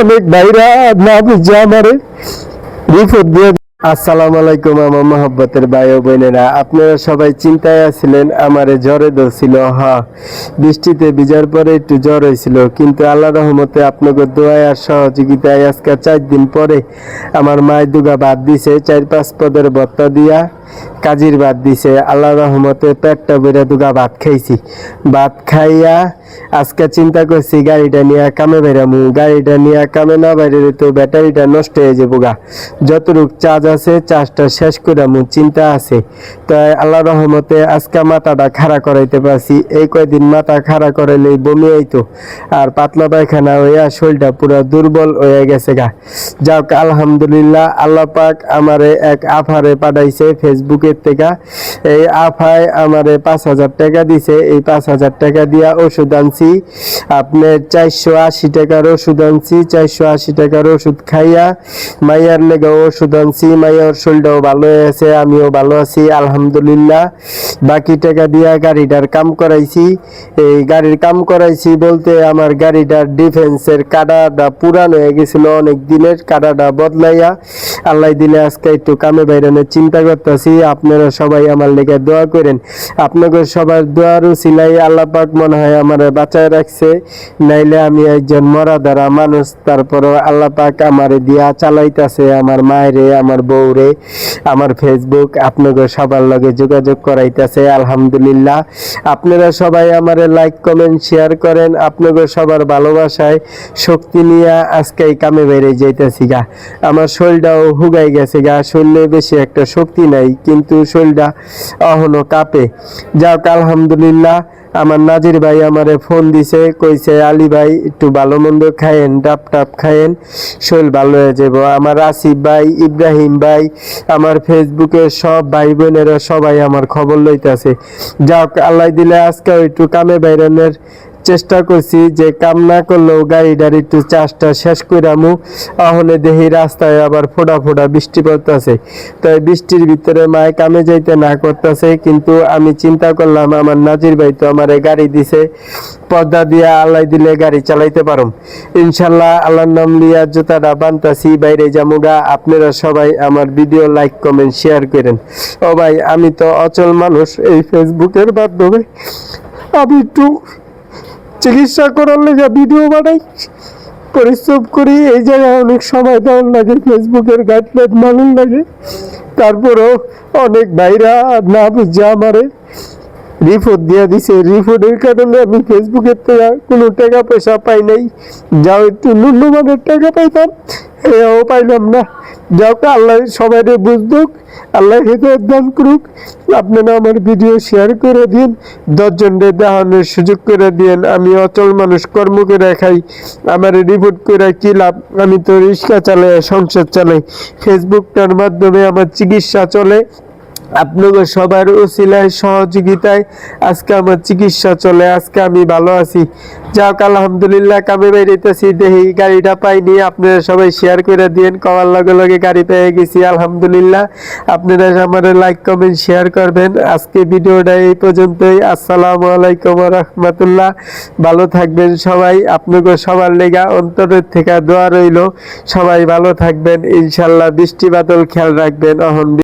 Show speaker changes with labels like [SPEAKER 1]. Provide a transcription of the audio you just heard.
[SPEAKER 1] অনেক ভাইরা না বুঝে আমারে রিপোর্ট দিয়ে। আসসালামু আলাইকুম আমার মহব্বতের ভাই ও বোনেরা, আপনারা সবাই চিন্তায় আছিলেন আমারে জ্বরে ধরছিল। বৃষ্টিতে ভিজার পরে একটু জ্বর হয়েছিল, কিন্তু আল্লাহ রহমতে আপনাদের দোয়ায় আর সহযোগিতায় আজকে 4 দিন পরে আমার মায়ের দুগা ভাত দিছে, 4-5 পদের ভর্তা দিয়া কাজির ভাত দিছে। আল্লাহ রহমতে পেটটা বেড়ে দুগা ভাত খাইছি। ভাত খাইয়া আজকে চিন্তা করছি গাড়িটা নিয়ে কামে বেরামু। গাড়িটা নিয়ে কামে না বাইরে তো ব্যাটারিটা নষ্ট হয়ে যাবো গা। যতটুক চার্জ আছে চার্জটা শেষ করামু চিন্তা আছে। তাই আল্লাহ রহমতে আজকে মাথাটা খাড়া করাইতে পারছি। এই কয়দিন মাথা খাড়া করাইলেই বমি আইতো আর পাতলা পায়খানা হইয়া শরীরটা পুরো দুর্বল হয়ে গেছে গা। যাক আলহামদুলিল্লাহ, আল্লাহ পাক আমারে এক আফারে পাঠাইছে ফেসবুকের থেকে। এই আফায় আমারে 5,000 টাকা দিছে। এই 5,000 টাকা দিয়া ওষুধ আনছি। আপনার 480 টাকার ওষুধ আনছি। 480 টাকার ওষুধ খাইয়া মাইয়ার লেগে ওষুধ আনছি। মাইয়ার শরীরটাও ভালো হয়েছে, আমিও ভালো আছি আলহামদুলিল্লাহ। বাকি টাকা দিয়া গাড়িটার কাম করাইছি। এই গাড়ির কাম করাইছি বলতে আমার গাড়িটার ডিফেন্সের কাঁটাটা পুরান হয়ে গেছিল, অনেক দিনের কাঁটাটা বদলাইয়া আল্লাহ দিলে আজকে একটু কামে বাইরানোর চিন্তা করতেছি। আপনারা সবাই আমার লেগে দোয়া করেন। আপনাদের সবার দোয়ার উসিলাই আল্লাহ পাক মনে হয় আমার বাঁচায় রাখছে, নাইলে আমি একজন মরা ধরা মানুষ। তারপরও আল্লাহ পাক আমারে দিয়া চালাইতেছে, আমার মায়েরে, আমার বউরে, আমার ফেসবুক আপনাদের সবার লগে যোগাযোগ করাইতেছে আলহামদুলিল্লাহ। আপনারা সবাই আমারে লাইক কমেন্ট শেয়ার করেন। আপনাদের সবার ভালোবাসায় শক্তি নিয়ে আজকে এই কামে বেরিয়ে যাইতেছি গা। আমার শরীরটাও হুগাই গেছে গা, শরীরে বেশি একটা শক্তি নাই, কিন্তু শরীরটা এখনো কাঁপে। যাক আলহামদুলিল্লাহ। আমার নাজির ভাই আমারে ফোন দিছে, কইছে আলী ভাই একটু ভালো মন্দ খায়েন, ডাব টাপ খায়েন, শরীর ভালো হয়ে যাব। আমার আসিফ ভাই, ইব্রাহিম ভাই, আমার ফেসবুকের সব ভাই বোনেরা সবাই আমার খবর লইতেছে। যাক আল্লাহ দিলে আজকে একটু কামে বাইরানোর চেষ্টা করছি, যে কাম না করলেও গাড়িটার একটু চার্জটা শেষ করামু। অহনে দেখি রাস্তায় আবার ফোটা ফোটা বৃষ্টি পড়তেছে। তাই বৃষ্টির ভিতরে মায় কামে যাইতে না করতেছে, কিন্তু আমি চিন্তা করলাম আমার নাজির ভাই তো আমার গাড়ি দিছে, পর্দা দিয়া আল্লাহ দিলে গাড়ি চালাইতে পারুম ইনশাল্লাহ। আল্লাহর নাম লিয়া জুতাটা বানতাছি, বাইরে যামুগা। আপনারা সবাই আমার ভিডিও লাইক কমেন্ট শেয়ার করেন। ও ভাই, আমি তো অচল মানুষ, এই ফেসবুকের মাধ্যমে আমি একটু চিকিৎসা করার লেগে ভিডিও বানাই, পরিশ্রম করি। এই জায়গায় অনেক সময় দেওয়ার লাগে, ফেসবুকের গাইডলাইন মানুষ লাগে। তারপরেও অনেক ভাইরা না বুঝে আমারে রিপোর্ট দিয়ে দিছে। রিপোর্টের কারণে আমি ফেসবুকের থেকে কোনো টাকা পয়সা পাই নাই। যাও একটু ন্যূনমানের টাকা পাইতাম, এও পাইলাম না। যাও আল্লাহ সবাই বুঝুক, আল্লাহ হেদায়েত দান করুক। আপনারা আমার ভিডিও শেয়ার করে দিন, 10 জনের দেখানোর সুযোগ করে দিন। আমি অচল মানুষ, কর্ম করে খাই, আমার রিপোর্ট করে কি লাভ? আমি তো রিক্সা চালাই, সংসার চালাই, ফেসবুকটার মাধ্যমে আমার চিকিৎসা চলে। আপনাদের সবার উসিলায় সহযোগিতায় আজকে আমার চিকিৎসা চলে, আজকে আমি ভালো আছি। যাক আলহামদুলিল্লাহ। কামে বেরিয়েছি, দেখি গাড়িটা পাইনি। আপনারা সবাই শেয়ার করে দিন, কওয়ার লগে লগে গাড়ি পেয়ে গেছি আলহামদুলিল্লাহ। আপনারা আমার লাইক কমেন্ট শেয়ার করবেন। আজকে ভিডিওটা এই পর্যন্তই। আসসালামু আলাইকুম ওয়া রাহমাতুল্লাহ। ভালো থাকবেন সবাই। আপনাদের সবার লেগা অন্তরের থেকে দোয়া রইল। সবাই ভালো থাকবেন ইনশাল্লাহ। বৃষ্টি বাদল খেয়াল রাখবেন।